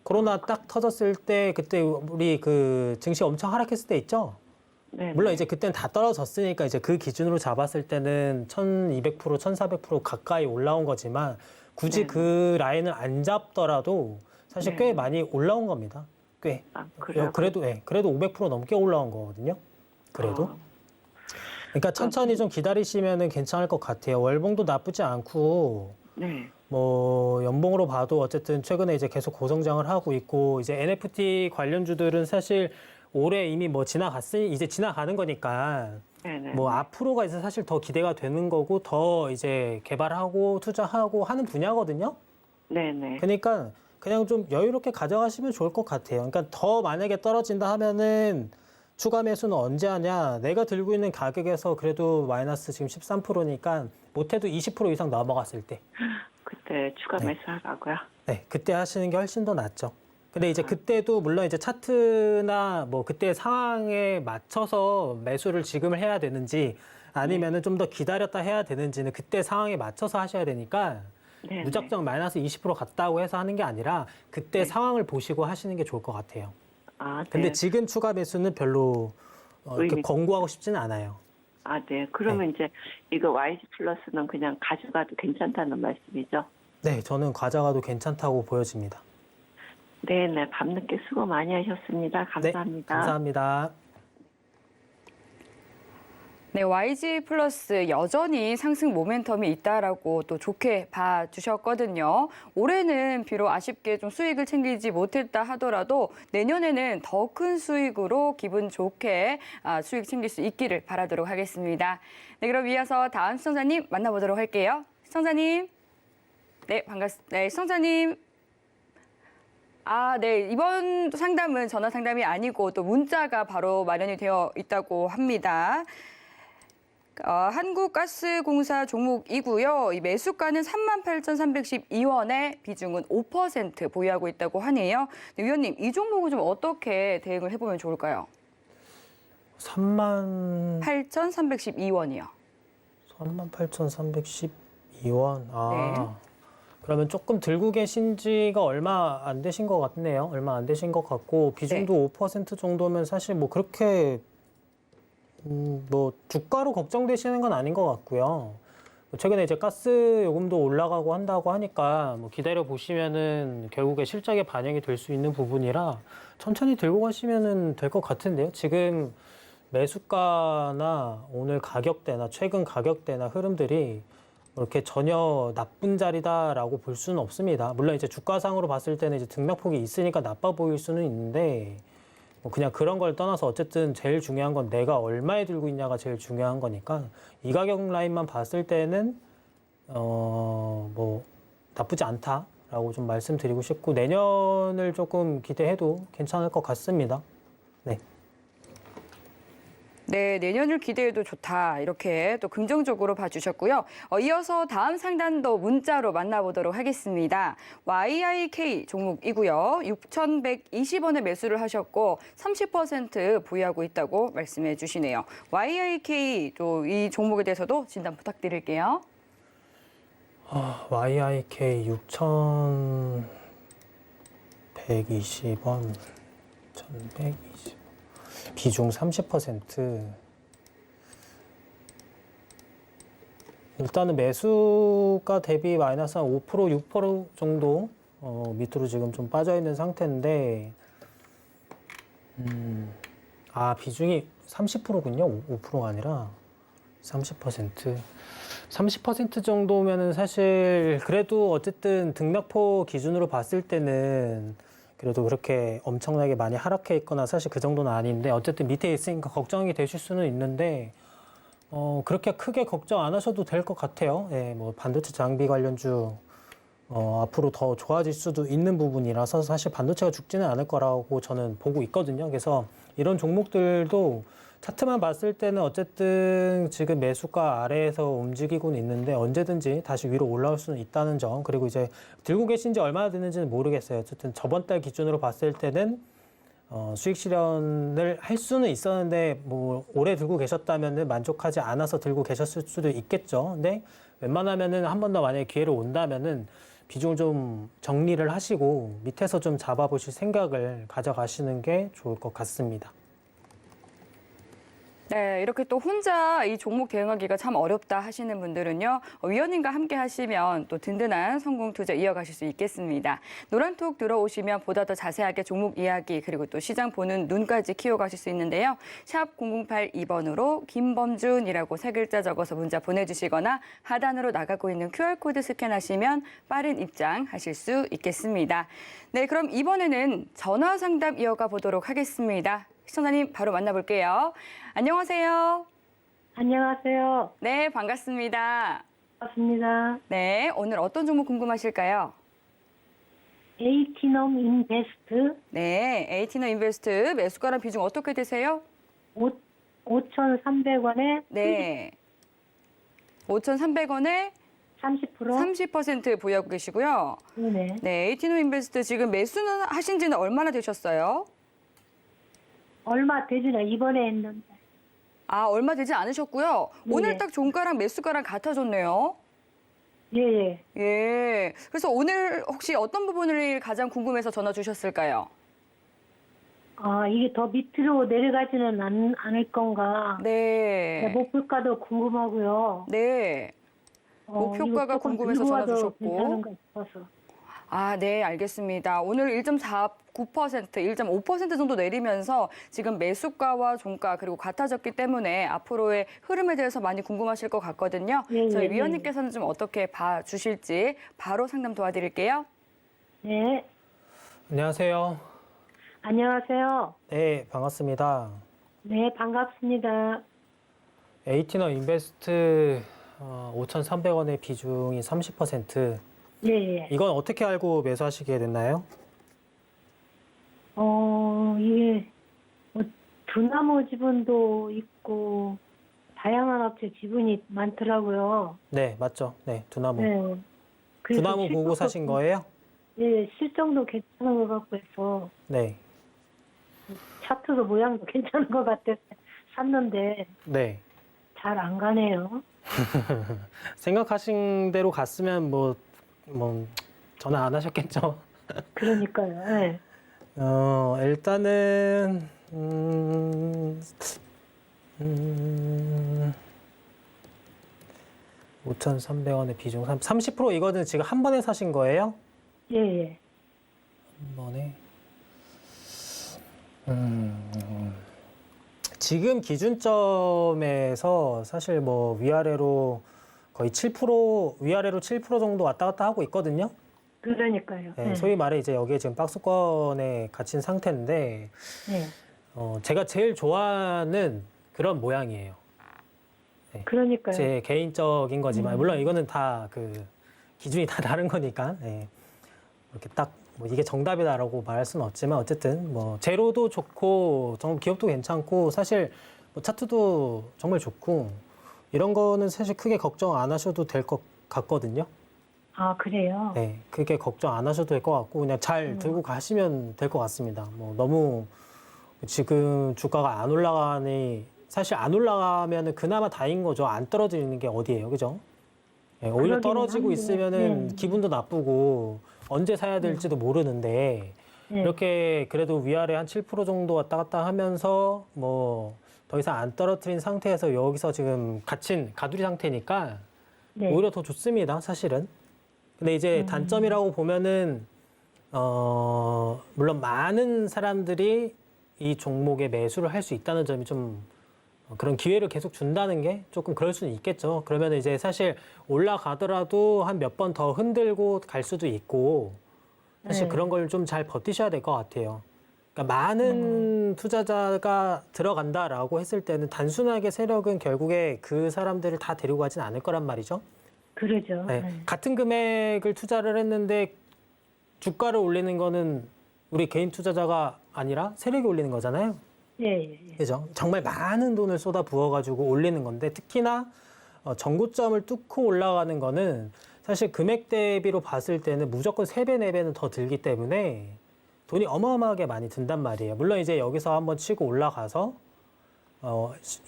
코로나 딱 터졌을 때 그때 우리 그 증시 엄청 하락했을 때 있죠? 네네. 물론 이제 그때는 다 떨어졌으니까 이제 그 기준으로 잡았을 때는 1200%, 1400% 가까이 올라온 거지만 굳이 네. 그 라인을 안 잡더라도 사실 네. 꽤 많이 올라온 겁니다. 꽤. 그래요? 그래도 500% 넘게 올라온 거거든요. 그래도. 그러니까 천천히 좀 기다리시면은 괜찮을 것 같아요. 월봉도 나쁘지 않고 네. 뭐 연봉으로 봐도 어쨌든 최근에 이제 계속 고성장을 하고 있고 이제 NFT 관련주들은 사실 올해 이미 뭐 지나갔으니 이제 지나가는 거니까 네네. 뭐 앞으로가 이제 사실 더 기대가 되는 거고 더 이제 개발하고 투자하고 하는 분야거든요. 네네. 그러니까 그냥 좀 여유롭게 가져가시면 좋을 것 같아요. 그러니까 더 만약에 떨어진다 하면은 추가 매수는 언제 하냐? 내가 들고 있는 가격에서 그래도 마이너스 지금 13%니까 못해도 20% 이상 넘어갔을 때. 그때 추가 매수하라고요? 네, 그때 하시는 게 훨씬 더 낫죠. 근데 이제 그때도 물론 이제 차트나 뭐 그때 상황에 맞춰서 매수를 지금 해야 되는지 아니면은 좀 더 기다렸다 해야 되는지는 그때 상황에 맞춰서 하셔야 되니까 네네. 무작정 마이너스 20% 갔다고 해서 하는 게 아니라 그때 상황을 보시고 하시는 게 좋을 것 같아요. 근데 네. 지금 추가 매수는 별로 이렇게 의미- 권고하고 싶지는 않아요. 네. 그러면 이제 이거 YG 플러스는 그냥 가져가도 괜찮다는 말씀이죠? 네, 저는 과자가도 괜찮다고 보여집니다. 네네. 밤늦게 수고 많이 하셨습니다. 감사합니다. 네, 감사합니다. 네, YG 플러스 여전히 상승 모멘텀이 있다라고 또 좋게 봐주셨거든요. 올해는 비록 아쉽게 좀 수익을 챙기지 못했다 하더라도 내년에는 더 큰 수익으로 기분 좋게 수익 챙길 수 있기를 바라도록 하겠습니다. 네, 그럼 이어서 다음 시청자님 만나보도록 할게요. 시청자님. 네, 반갑습니다. 네, 시청자님. 네. 이번 상담은 전화 상담이 아니고 또 문자가 바로 마련이 되어 있다고 합니다. 한국가스공사 종목이고요. 이 매수가는 38,312원에 비중은 5% 보유하고 있다고 하네요. 네, 위원님, 이 종목은 좀 어떻게 대응을 해보면 좋을까요? 38,312원이요. 38,312원. 네. 그러면 조금 들고 계신 지가 얼마 안 되신 것 같네요. 얼마 안 되신 것 같고 비중도 5% 정도면 사실 뭐 그렇게 뭐 주가로 걱정되시는 건 아닌 것 같고요. 최근에 이제 가스 요금도 올라가고 한다고 하니까 뭐 기다려 보시면은 결국에 실적에 반영이 될 수 있는 부분이라 천천히 들고 가시면은 될 것 같은데요. 지금 매수가나 오늘 가격대나 최근 가격대나 흐름들이 이렇게 전혀 나쁜 자리다라고 볼 수는 없습니다. 물론 이제 주가상으로 봤을 때는 이제 등락폭이 있으니까 나빠 보일 수는 있는데 뭐 그냥 그런 걸 떠나서 어쨌든 제일 중요한 건 내가 얼마에 들고 있냐가 제일 중요한 거니까 이 가격 라인만 봤을 때는 뭐 나쁘지 않다라고 좀 말씀드리고 싶고 내년을 조금 기대해도 괜찮을 것 같습니다. 네. 네, 내년을 기대해도 좋다. 이렇게 또 긍정적으로 봐주셨고요. 이어서 다음 상담도 문자로 만나보도록 하겠습니다. YIK 종목이고요. 6,120원에 매수를 하셨고 30% 보유하고 있다고 말씀해 주시네요. YIK 또 이 종목에 대해서도 진단 부탁드릴게요. YIK 6,120원, 1,120원. 비중 30%. 일단은 매수가 대비 마이너스 한 5%, 6% 정도 밑으로 지금 좀 빠져 있는 상태인데, 비중이 30%군요. 5%가 아니라 30%. 30% 정도면은 사실 그래도 어쨌든 등락포 기준으로 봤을 때는 그래도 그렇게 엄청나게 많이 하락해 있거나 사실 그 정도는 아닌데 어쨌든 밑에 있으니까 걱정이 되실 수는 있는데 그렇게 크게 걱정 안 하셔도 될 것 같아요. 예, 뭐 반도체 장비 관련주 앞으로 더 좋아질 수도 있는 부분이라서 사실 반도체가 죽지는 않을 거라고 저는 보고 있거든요. 그래서 이런 종목들도 차트만 봤을 때는 어쨌든 지금 매수가 아래에서 움직이고는 있는데 언제든지 다시 위로 올라올 수는 있다는 점. 그리고 이제 들고 계신 지 얼마나 됐는지는 모르겠어요. 어쨌든 저번 달 기준으로 봤을 때는 수익 실현을 할 수는 있었는데 뭐 오래 들고 계셨다면은 만족하지 않아서 들고 계셨을 수도 있겠죠. 근데 웬만하면은 한 번 더 만약에 기회를 온다면은 비중을 좀 정리를 하시고 밑에서 좀 잡아보실 생각을 가져가시는 게 좋을 것 같습니다. 네, 이렇게 또 혼자 이 종목 대응하기가 참 어렵다 하시는 분들은요, 위원님과 함께 하시면 또 든든한 성공 투자 이어가실 수 있겠습니다. 노란톡 들어오시면 보다 더 자세하게 종목 이야기 그리고 또 시장 보는 눈까지 키워가실 수 있는데요. 샵 0082번으로 김범준이라고 세 글자 적어서 문자 보내주시거나 하단으로 나가고 있는 QR코드 스캔하시면 빠른 입장하실 수 있겠습니다. 네, 그럼 이번에는 전화 상담 이어가 보도록 하겠습니다. 시청자님 바로 만나볼게요. 안녕하세요. 안녕하세요. 네, 반갑습니다. 반갑습니다. 네, 오늘 어떤 종목 궁금하실까요? 에이티넘 인베스트 네, 에이티너 인베스트 매수가랑 비중 어떻게 되세요? 5,300원에 네. 5,300원에 30% 보유하고 계시고요. 네네. 네, 에이티너 인베스트 지금 매수는 하신 지는 얼마나 되셨어요? 얼마 되지나 이번에 했는데. 얼마 되지 않으셨고요. 네. 오늘 딱 종가랑 매수가랑 같아졌네요. 예. 예. 그래서 오늘 혹시 어떤 부분을 가장 궁금해서 전화 주셨을까요? 이게 더 밑으로 내려가지는 않을 건가. 네. 목표가도 궁금하고요. 네. 목표가가 이거 조금 궁금해서 들고 전화 와도 주셨고. 괜찮은가 싶어서. 네, 알겠습니다. 오늘 1.49%, 1.5% 정도 내리면서 지금 매수가와 종가 그리고 같아졌기 때문에 앞으로의 흐름에 대해서 많이 궁금하실 것 같거든요. 예, 저희 예, 위원님께서는 좀 어떻게 봐주실지 바로 상담 도와드릴게요. 네. 안녕하세요. 안녕하세요. 네, 반갑습니다. 네, 반갑습니다. 에이티너 인베스트 5,300원의 비중이 30%. 예. 이건 어떻게 알고 매수하시게 됐나요? 이게 두나무 지분도 있고 다양한 업체 지분이 많더라고요. 네, 맞죠. 네, 두나무. 네. 그래서 두나무 보고 사신 거예요? 예, 실정도 괜찮은 것 같고 해서 네. 차트도 모양도 괜찮은 것 같아서 샀는데 네. 잘 안 가네요. 생각하신 대로 갔으면 뭐 전화 안 하셨겠죠. 그러니까요. 예. 일단은 5,300원의 비중 30% 이거는 지금 한 번에 사신 거예요? 예. 한 번에. 지금 기준점에서 사실 뭐 위아래로 거의 7% 위아래로 7% 정도 왔다 갔다 하고 있거든요. 그러니까요. 네, 소위 말해 이제 여기에 지금 박스권에 갇힌 상태인데 네. 제가 제일 좋아하는 그런 모양이에요. 그러니까요. 제 개인적인 거지만 물론 이거는 다 그 기준이 다 다른 거니까 이렇게 딱 뭐 이게 정답이다라고 말할 수는 없지만 어쨌든 뭐 제로도 좋고 정말 기업도 괜찮고 사실 뭐 차트도 정말 좋고 이런 거는 사실 크게 걱정 안 하셔도 될 것 같거든요. 아, 그래요? 네, 그게 걱정 안 하셔도 될 것 같고 그냥 잘 들고 가시면 될 것 같습니다. 뭐 너무 지금 주가가 안 올라가니 사실 안 올라가면은 그나마 다행인 거죠. 안 떨어지는 게 어디예요, 그죠? 네, 오히려 그러기는 떨어지고 한데, 있으면은 기분도 나쁘고 언제 사야 될지도 모르는데 네. 이렇게 그래도 위아래 한 7% 정도 왔다 갔다 하면서 뭐 더 이상 안 떨어뜨린 상태에서 여기서 지금 갇힌 가두리 상태니까 네. 오히려 더 좋습니다, 사실은. 근데 이제 단점이라고 보면은 물론 많은 사람들이 이 종목에 매수를 할 수 있다는 점이 좀 그런 기회를 계속 준다는 게 조금 그럴 수는 있겠죠. 그러면 이제 사실 올라가더라도 한 몇 번 더 흔들고 갈 수도 있고 사실 네. 그런 걸 좀 잘 버티셔야 될 것 같아요. 그러니까 많은 투자자가 들어간다라고 했을 때는 단순하게 세력은 결국에 그 사람들을 다 데리고 가진 않을 거란 말이죠. 그러죠. 네. 네. 같은 금액을 투자를 했는데 주가를 올리는 거는 우리 개인 투자자가 아니라 세력이 올리는 거잖아요. 예. 그죠? 정말 많은 돈을 쏟아 부어가지고 올리는 건데 특히나 전고점을 뚫고 올라가는 거는 사실 금액 대비로 봤을 때는 무조건 3배, 4배는 더 들기 때문에 돈이 어마어마하게 많이 든단 말이에요. 물론 이제 여기서 한번 치고 올라가서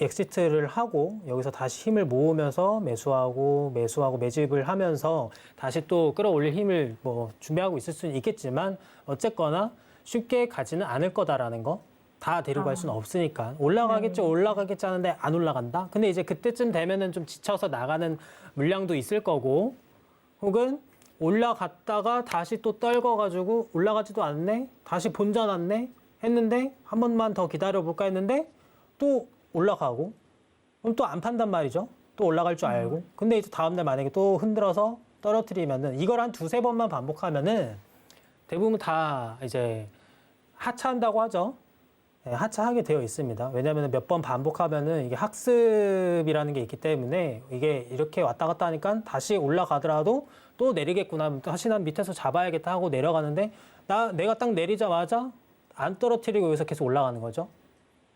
엑시트를 하고 여기서 다시 힘을 모으면서 매수하고 매집을 하면서 다시 또 끌어올릴 힘을 뭐 준비하고 있을 수는 있겠지만 어쨌거나 쉽게 가지는 않을 거다라는 거. 다 데리고 갈 수는 없으니까 올라가겠지 하는데 안 올라간다. 근데 이제 그때쯤 되면은 좀 지쳐서 나가는 물량도 있을 거고 혹은 올라갔다가 다시 또 떨궈가지고 올라가지도 않네, 다시 본전왔네 했는데 한 번만 더 기다려볼까 했는데 또 올라가고 그럼 또 안 판단 말이죠. 또 올라갈 줄 알고. 근데 이제 다음날 만약에 또 흔들어서 떨어뜨리면은 이걸 한 2-3번만 반복하면은 대부분 다 이제 하차한다고 하죠. 네, 하차하게 되어 있습니다. 왜냐하면 몇 번 반복하면은 이게 학습이라는 게 있기 때문에 이게 이렇게 왔다 갔다 하니까 다시 올라가더라도 또 내리겠구나. 다시 난 밑에서 잡아야겠다 하고 내려가는데 내가 딱 내리자마자 안 떨어뜨리고 여기서 계속 올라가는 거죠.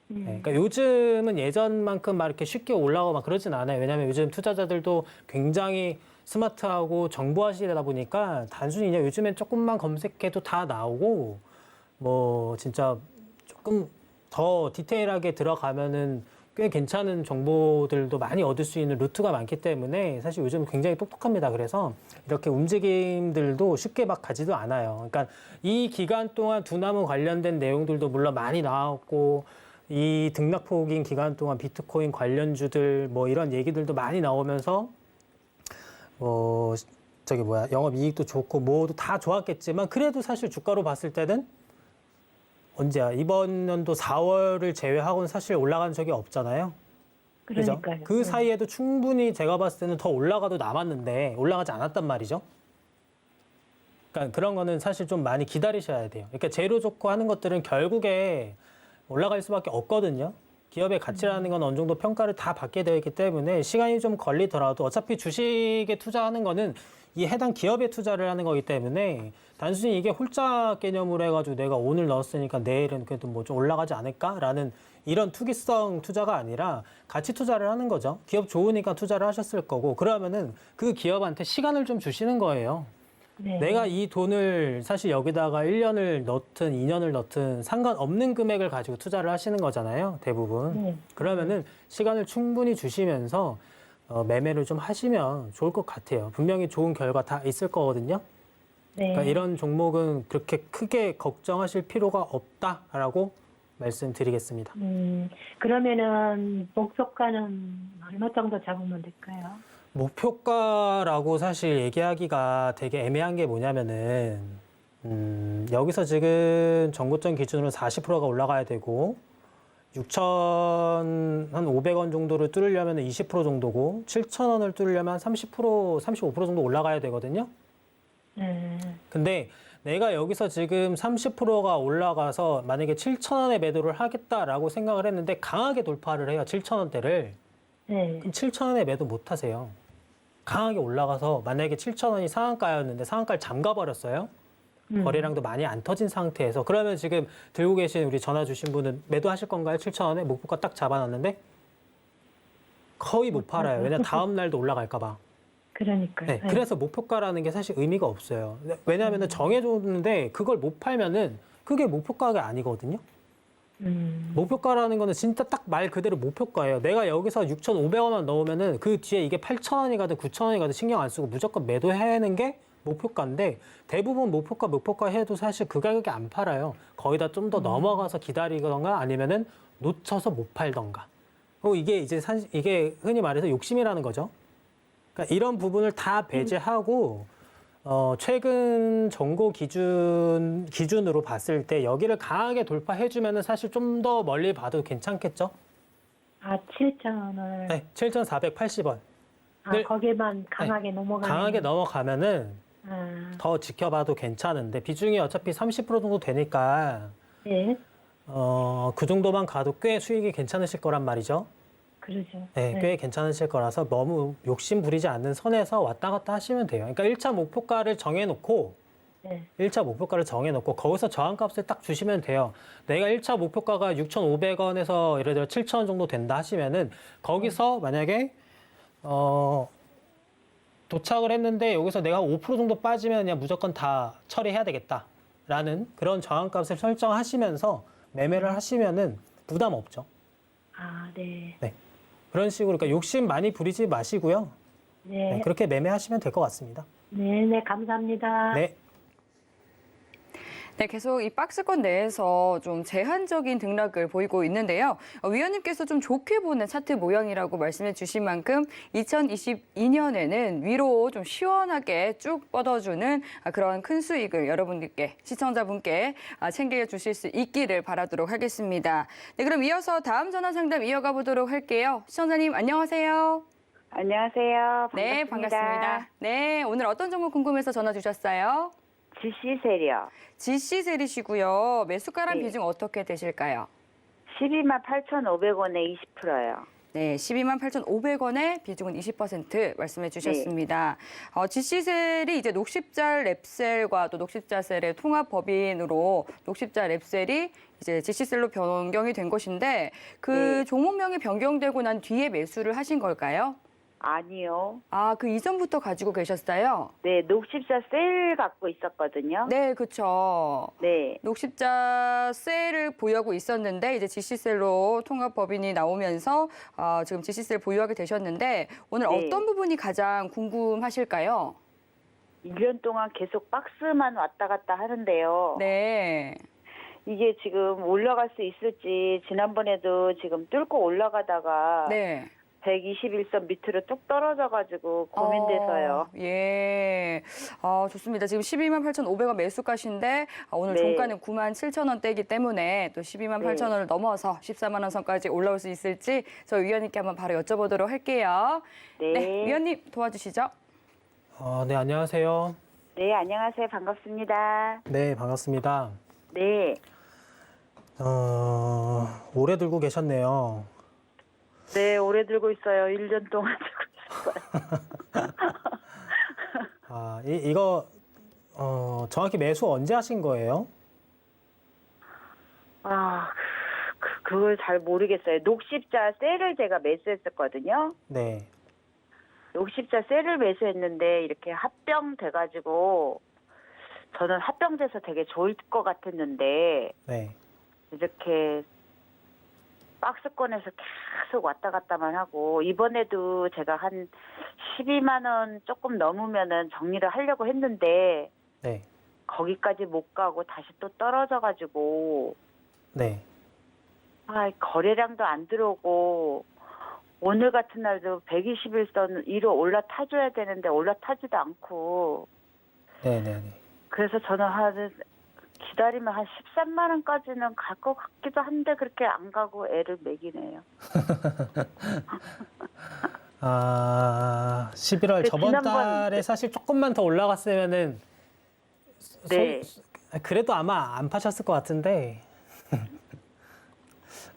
네, 그러니까 요즘은 예전만큼 막 이렇게 쉽게 올라가고 막 그러진 않아요. 왜냐하면 요즘 투자자들도 굉장히 스마트하고 정보화 시대다 보니까 단순히 그냥 요즘엔 조금만 검색해도 다 나오고 뭐 진짜 조금 더 디테일하게 들어가면은 꽤 괜찮은 정보들도 많이 얻을 수 있는 루트가 많기 때문에 사실 요즘 굉장히 똑똑합니다. 그래서 이렇게 움직임들도 쉽게 막 가지도 않아요. 그러니까 이 기간 동안 두나무 관련된 내용들도 물론 많이 나왔고 이 등락폭인 기간 동안 비트코인 관련주들 뭐 이런 얘기들도 많이 나오면서 영업이익도 좋고 뭐도 다 좋았겠지만 그래도 사실 주가로 봤을 때는 언제야? 이번 연도 4월을 제외하고는 사실 올라간 적이 없잖아요. 그죠? 그러니까요. 그 사이에도 충분히 제가 봤을 때는 더 올라가도 남았는데 올라가지 않았단 말이죠. 그러니까 그런 거는 사실 좀 많이 기다리셔야 돼요. 그러니까 재료 좋고 하는 것들은 결국에 올라갈 수밖에 없거든요. 기업의 가치라는 건 어느 정도 평가를 다 받게 되어 있기 때문에 시간이 좀 걸리더라도 어차피 주식에 투자하는 거는 이 해당 기업에 투자를 하는 거기 때문에 단순히 이게 홀짝 개념으로 해가지고 내가 오늘 넣었으니까 내일은 그래도 뭐 좀 올라가지 않을까라는 이런 투기성 투자가 아니라 가치 투자를 하는 거죠. 기업 좋으니까 투자를 하셨을 거고 그러면은 그 기업한테 시간을 좀 주시는 거예요. 네. 내가 이 돈을 사실 여기다가 1년을 넣든 2년을 넣든 상관없는 금액을 가지고 투자를 하시는 거잖아요. 대부분. 네. 그러면은 시간을 충분히 주시면서 매매를 좀 하시면 좋을 것 같아요. 분명히 좋은 결과 다 있을 거거든요. 네. 그러니까 이런 종목은 그렇게 크게 걱정하실 필요가 없다라고 말씀드리겠습니다. 그러면은 목표가는 얼마 정도 잡으면 될까요? 목표가라고 사실 얘기하기가 되게 애매한 게 뭐냐면은 여기서 지금 전고점 기준으로 40%가 올라가야 되고 6,500원 정도를 뚫으려면 20% 정도고 7,000원을 뚫으려면 30%, 35% 정도 올라가야 되거든요. 근데 내가 여기서 지금 30%가 올라가서 만약에 7,000원에 매도를 하겠다라고 생각을 했는데 강하게 돌파를 해요. 7,000원대를. 네. 그럼 7,000원에 매도 못 하세요. 강하게 올라가서 만약에 7,000원이 상한가였는데 상한가를 잠가버렸어요. 거래량도 많이 안 터진 상태에서 그러면 지금 들고 계신 우리 전화 주신 분은 매도하실 건가요? 7,000원에 목표가 딱 잡아놨는데 거의 못 팔아요. 왜냐 다음 날도 올라갈까 봐. 그러니까요. 네, 그래서 목표가라는 게 사실 의미가 없어요. 왜냐하면 정해줬는데 그걸 못 팔면은 그게 목표가가 아니거든요. 목표가라는 거는 진짜 딱 말 그대로 목표가예요. 내가 여기서 6,500원만 넣으면은 그 뒤에 이게 8,000원이 가든 9,000원이 가든 신경 안 쓰고 무조건 매도하는 게 목표가인데 대부분 목표가 해도 사실 그 가격에 안 팔아요. 거의 다 좀 더 넘어가서 기다리거나 아니면은 놓쳐서 못 팔던가. 이게 이제 이게 흔히 말해서 욕심이라는 거죠. 그러니까 이런 부분을 다 배제하고 최근 정고 기준으로 봤을 때 여기를 강하게 돌파해주면은 사실 좀 더 멀리 봐도 괜찮겠죠? 아, 7,000원을. 네, 7,480원. 거기에만 강하게 넘어가면. 강하게 넘어가면은 더 지켜봐도 괜찮은데 비중이 어차피 30% 정도 되니까 네, 그 정도만 가도 꽤 수익이 괜찮으실 거란 말이죠. 그러죠. 네, 꽤 괜찮으실 거라서 너무 욕심 부리지 않는 선에서 왔다 갔다 하시면 돼요. 그러니까 1차 목표가를 정해놓고 네. 1차 목표가를 정해놓고 거기서 저항값을 딱 주시면 돼요. 내가 1차 목표가가 6,500원에서 예를 들어 7,000원 정도 된다 하시면은 거기서 만약에 도착을 했는데 여기서 내가 5% 정도 빠지면 그냥 무조건 다 처리해야 되겠다라는 그런 저항값을 설정하시면서 매매를 하시면은 부담 없죠. 아, 네. 네. 그런 식으로 그러니까 욕심 많이 부리지 마시고요. 네. 네, 그렇게 매매하시면 될 것 같습니다. 네, 네, 감사합니다. 네. 네, 계속 이 박스권 내에서 좀 제한적인 등락을 보이고 있는데요. 위원님께서 좀 좋게 보는 차트 모양이라고 말씀해 주신 만큼 2022년에는 위로 좀 시원하게 쭉 뻗어주는 그런 큰 수익을 여러분들께, 시청자분께 챙겨 주실 수 있기를 바라도록 하겠습니다. 네, 그럼 이어서 다음 전화 상담 이어가 보도록 할게요. 시청자님 안녕하세요. 안녕하세요. 반갑습니다. 네, 반갑습니다. 네, 오늘 어떤 종목 궁금해서 전화 주셨어요? GC 세력 GC 세리시고요. 매수가랑 네. 비중 어떻게 되실까요? 128,500원에 20%요. 네, 128,500원에 비중은 20% 말씀해 주셨습니다. GC셀이 이제 녹십자 랩셀과 또 녹십자 셀의 통합 법인으로 녹십자 랩셀이 이제 GC셀로 변경이 된 것인데 그 종목명이 변경되고 난 뒤에 매수를 하신 걸까요? 아니요. 아, 그 이전부터 가지고 계셨어요? 네, 녹십자 셀 갖고 있었거든요. 네, 그렇죠. 네. 녹십자 셀을 보유하고 있었는데 이제 GC셀로 통합 법인이 나오면서 지금 GC셀 보유하게 되셨는데 오늘 네. 어떤 부분이 가장 궁금하실까요? 1년 동안 계속 박스만 왔다 갔다 하는데요. 네. 이게 지금 올라갈 수 있을지 지난번에도 지금 뚫고 올라가다가 네. 121선 밑으로 뚝 떨어져가지고 고민돼서요. 예. 좋습니다. 지금 128,500원 매수가신데 오늘 네. 종가는 97,000원대이기 때문에 또 128,000원을 넘어서 14만 원 선까지 올라올 수 있을지 저희 위원님께 한번 바로 여쭤보도록 할게요. 네. 위원님 도와주시죠. 네, 안녕하세요. 네, 안녕하세요. 반갑습니다. 네, 반갑습니다. 네. 오래 들고 계셨네요. 네, 오래 들고 있어요. 1년 동안 들고 있어요. 이거 정확히 매수 언제 하신 거예요? 그걸 잘 모르겠어요. 녹십자 셀을 제가 매수했었거든요. 네. 녹십자 셀을 매수했는데 이렇게 합병돼가지고 저는 합병돼서 되게 좋을 것 같았는데 네. 이렇게 박스권에서 계속 왔다 갔다만 하고 이번에도 제가 한 12만 원 조금 넘으면은 정리를 하려고 했는데 네. 거기까지 못 가고 다시 또 떨어져가지고 네. 거래량도 안 들어오고 오늘 같은 날도 121선 위로 올라타줘야 되는데 올라타지도 않고 네, 네, 네. 그래서 저는 기다리면 한 13만 원까지는 갈 것 같기도 한데 그렇게 안 가고 애를 먹이네요. 11월 그 저번 지난번- 달에 사실 조금만 더 올라갔으면은 네. 그래도 아마 안 파셨을 것 같은데.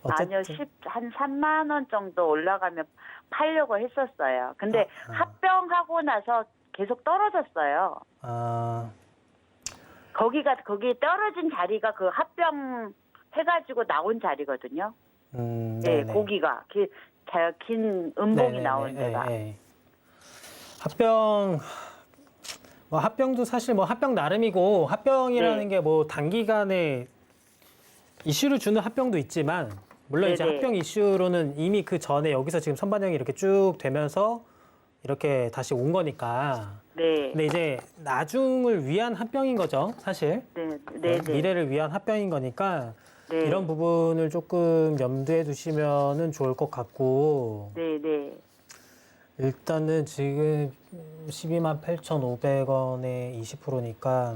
아니요, 한 3만 원 정도 올라가면 팔려고 했었어요. 근데 합병하고 나서 계속 떨어졌어요. 거기 떨어진 자리가 그 합병 해가지고 나온 자리거든요. 네, 네네. 고기가 긴 음봉이 네네네. 나온 데가. 합병도 사실 뭐 합병 나름이고 합병이라는 네. 게 뭐 단기간에 이슈를 주는 합병도 있지만 물론 이제 네네. 합병 이슈로는 이미 그 전에 여기서 지금 선반영이 이렇게 쭉 되면서 이렇게 다시 온 거니까. 네, 근데 이제 나중을 위한 합병인 거죠, 사실. 네, 네, 네. 미래를 위한 합병인 거니까 네. 이런 부분을 조금 염두에 두시면은 좋을 것 같고. 네, 네. 일단은 지금 12만 8,500원에 20%니까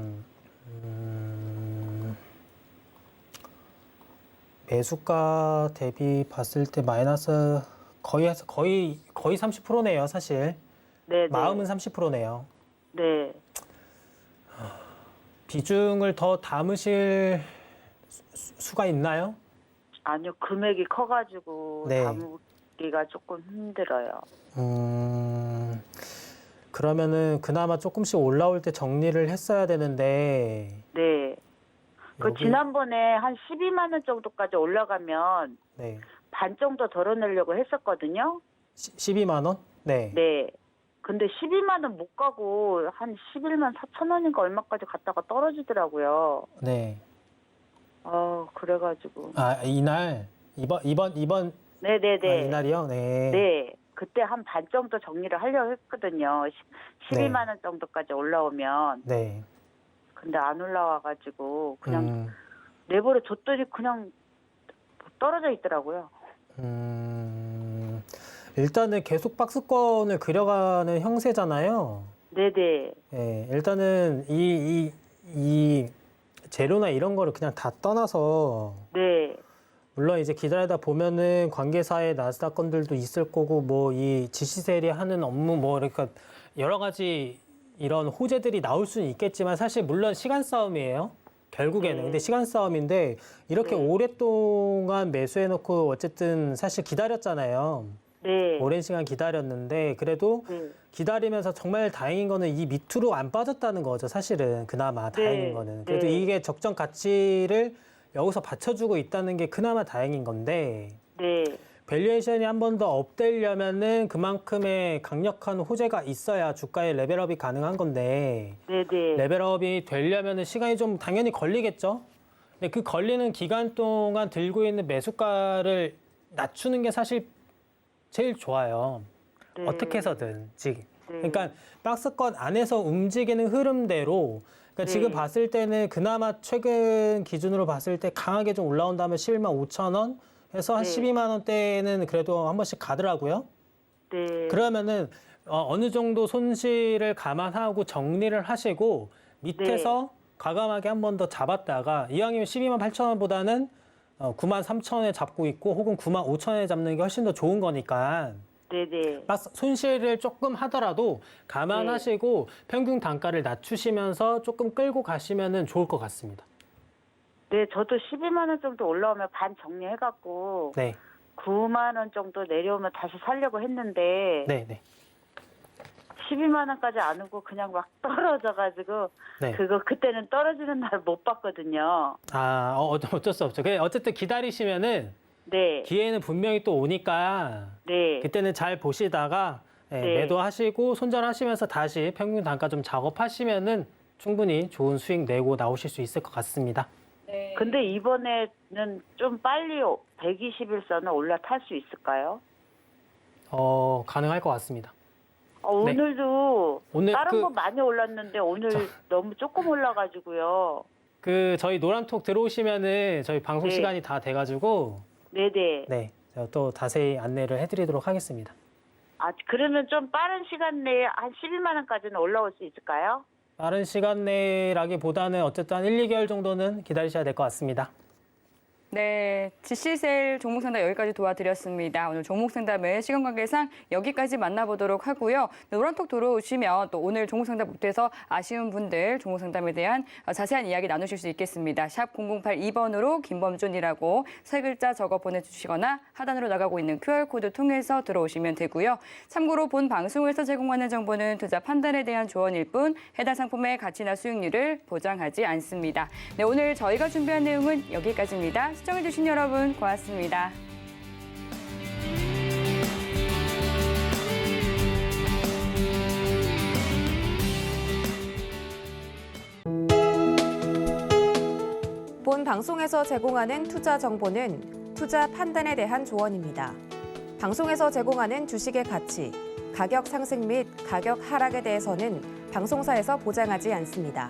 매수가 대비 봤을 때 마이너스 거의 30%네요, 사실. 네, 네. 마음은 30%네요. 네. 비중을 더 담으실 수가 있나요? 아니요, 금액이 커가지고 네. 담기가 조금 힘들어요. 그러면은 그나마 조금씩 올라올 때 정리를 했어야 되는데. 네. 그 여기- 지난번에 한 12만 원 정도까지 올라가면 네. 반 정도 덜어내려고 했었거든요. 12만 원? 네. 네. 근데 12만 원 못 가고 한 11만 4천 원인가 얼마까지 갔다가 떨어지더라고요. 네. 그래가지고. 이날 이번 네네네. 이날이요? 네. 네. 그때 한 반 정도 정리를 하려고 했거든요. 12만 원 정도까지 올라오면. 네. 근데 안 올라와가지고 그냥 음, 내버려 뒀더니 그냥 떨어져 있더라고요. 일단은 계속 박스권을 그려가는 형세잖아요. 네네. 네. 일단은 이 재료나 이런 거를 그냥 다 떠나서 네. 물론 이제 기다리다 보면은 관계사의 나스닥 건들도 있을 거고 뭐 이 지시세리 하는 업무 뭐 그러니까 여러 가지 이런 호재들이 나올 수는 있겠지만 사실 물론 시간 싸움이에요. 결국에는. 네. 근데 시간 싸움인데 이렇게 네. 오랫동안 매수해놓고 어쨌든 사실 기다렸잖아요. 네. 오랜 시간 기다렸는데 그래도 네. 기다리면서 정말 다행인 거는 이 밑으로 안 빠졌다는 거죠. 사실은 그나마 다행인 거는. 그래도 네. 이게 적정 가치를 여기서 받쳐주고 있다는 게 그나마 다행인 건데 네. 밸류에이션이 한 번 더 업되려면은 그만큼의 강력한 호재가 있어야 주가의 레벨업이 가능한 건데 네네. 레벨업이 되려면은 시간이 좀 당연히 걸리겠죠. 근데 그 걸리는 기간 동안 들고 있는 매수가를 낮추는 게 사실 제일 좋아요. 네. 어떻게 해서든 지금. 네. 그러니까 박스권 안에서 움직이는 흐름대로 그러니까 네. 지금 봤을 때는 그나마 최근 기준으로 봤을 때 강하게 좀 올라온다면 11만 5천 원 해서 한 네. 12만 원대는 그래도 한 번씩 가더라고요. 네. 그러면은 어느 정도 손실을 감안하고 정리를 하시고 밑에서 과감하게 한 번 더 잡았다가 이왕이면 12만 8천 원보다는 9만 3천 원에 잡고 있고 혹은 9만 5천 원에 잡는 게 훨씬 더 좋은 거니까 네네. 손실을 조금 하더라도 감안하시고 평균 단가를 낮추시면서 조금 끌고 가시면은 좋을 것 같습니다. 네, 저도 12만 원 정도 올라오면 반 정리해갖고 네, 9만 원 정도 내려오면 다시 살려고 했는데 네, 네. 12만 원까지 안 오고 그냥 막 떨어져가지고 네. 그때는 떨어지는 날 못 봤거든요. 어쩔 수 없죠. 어쨌든 기다리시면은 네. 기회는 분명히 또 오니까 네. 그때는 잘 보시다가 네. 매도하시고 손절하시면서 다시 평균 단가 좀 작업하시면은 충분히 좋은 수익 내고 나오실 수 있을 것 같습니다. 네. 근데 이번에는 좀 빨리 121선을 올라탈 수 있을까요? 가능할 것 같습니다. 네. 오늘도 오늘 다른 거 많이 올랐는데 오늘 너무 조금 올라가지고요. 저희 노란톡 들어오시면은 저희 방송 네. 시간이 다 돼가지고 네네. 네, 제가 또 자세히 안내를 해드리도록 하겠습니다. 그러면 좀 빠른 시간 내에 한 12만 원까지는 올라올 수 있을까요? 빠른 시간 내라기보다는 어쨌든 한 1, 2개월 정도는 기다리셔야 될 것 같습니다. 네, GC셀 종목 상담 여기까지 도와드렸습니다. 오늘 종목 상담은 시간 관계상 여기까지 만나보도록 하고요. 노란톡 들어오시면 또 오늘 종목 상담 못해서 아쉬운 분들 종목 상담에 대한 자세한 이야기 나누실 수 있겠습니다. 샵 0082번으로 김범준이라고 세 글자 적어 보내주시거나 하단으로 나가고 있는 QR코드 통해서 들어오시면 되고요. 참고로 본 방송에서 제공하는 정보는 투자 판단에 대한 조언일 뿐 해당 상품의 가치나 수익률을 보장하지 않습니다. 네, 오늘 저희가 준비한 내용은 여기까지입니다. 시청해주신 여러분 고맙습니다. 본 방송에서 제공하는 투자 정보는 투자 판단에 대한 조언입니다. 방송에서 제공하는 주식의 가치, 가격 상승 및 가격 하락에 대해서는 방송사에서 보장하지 않습니다.